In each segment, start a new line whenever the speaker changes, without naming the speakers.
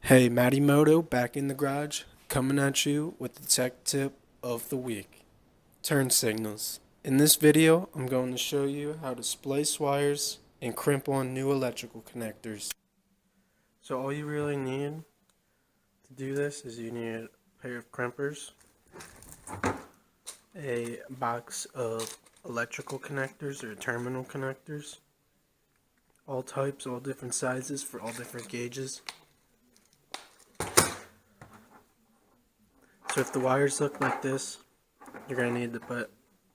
Hey, Matty Moto back in the garage, coming at you with the tech tip of the week. Turn signals. In this video, I'm going to show you how to splice wires and crimp on new electrical connectors. So all you really need to do this is you need a pair of crimpers, a box of electrical connectors or terminal connectors, all types, all different sizes for all different gauges. So if the wires look like this, you're going to need to put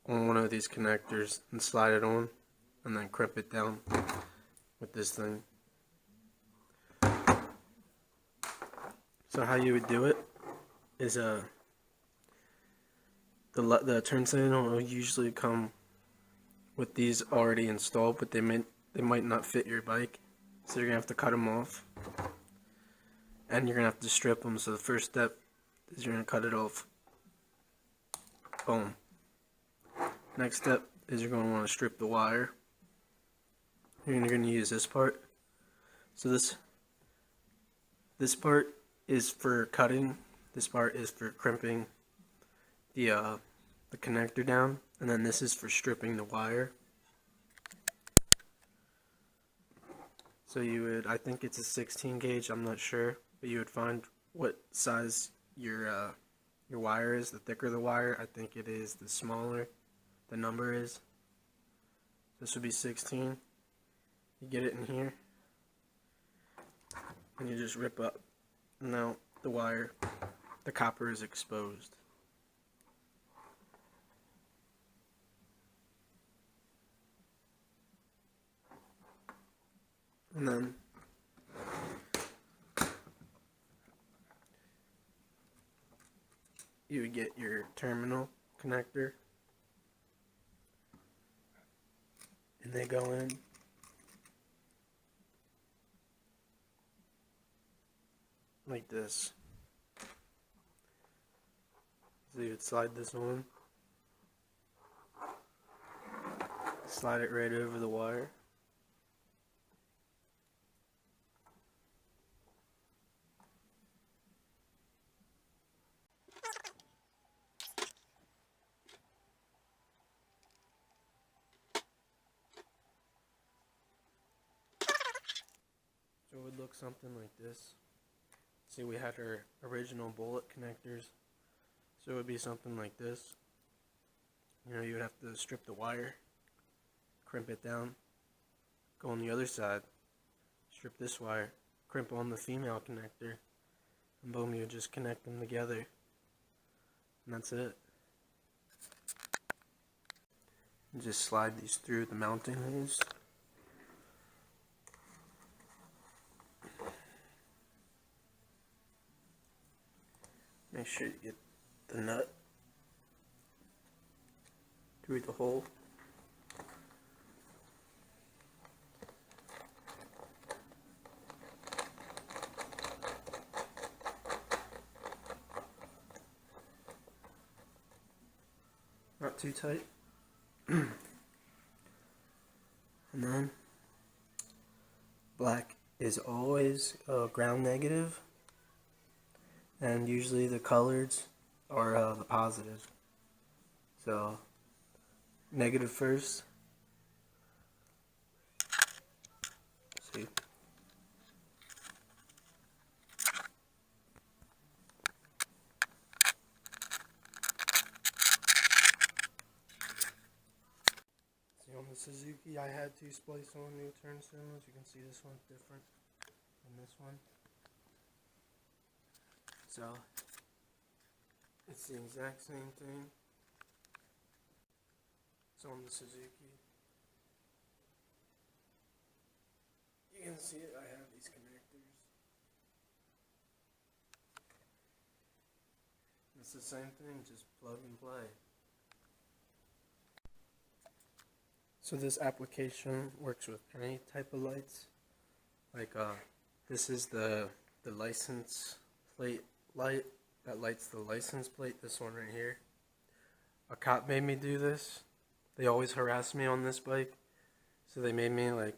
on one of these connectors and slide it on and then crimp it down with this thing. So how you would do it is the turn signal will usually come with these already installed, but they might not fit your bike, so you're gonna have to cut them off and you're gonna have to strip them. So the first step is you're gonna cut it off. Boom. Next step is you're gonna want to strip the wire. You're gonna use this part. So this part is for cutting. This part is for crimping the connector down, and then this is for stripping the wire. So you would, I think it's a 16 gauge, I'm not sure, but you would find what size your wire is. The thicker the wire, I think it is, the smaller the number is. This would be 16. You get it in here, and you just rip up. Now the wire, the copper is exposed. And then you would get your terminal connector, and they go in like this. So you would slide this on, slide it right over the wire. So it would look something like this. See, we had our original bullet connectors, so it would be something like this. You know, you would have to strip the wire, crimp it down, go on the other side, strip this wire, crimp on the female connector, and boom, you would just connect them together. And that's it. And just slide these through the mounting holes. Make sure you get the nut through the hole. Not too tight. And then black is always ground negative, and usually the colors are the positive. So negative first. See. On the Suzuki, I had to splice on new turn signals. You can see this one's different than this one. So it's the exact same thing. So on the Suzuki, you can see it. I have these connectors. It's the same thing, just plug and play. So this application works with any type of lights. Like this is the license plate light that lights the license plate. This one right here. A cop made me do this. They always harass me on this bike, so they made me like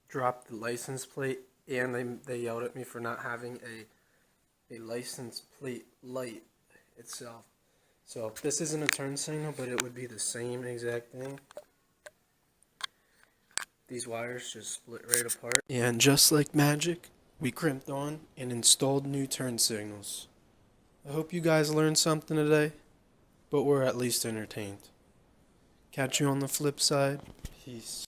drop the license plate, and they yelled at me for not having a a license plate light itself. So this isn't a turn signal, but it would be the same exact thing. These wires just split right apart. And just like magic, we crimped on and installed new turn signals. I hope you guys learned something today, but were at least entertained. Catch you on the flip side. Peace.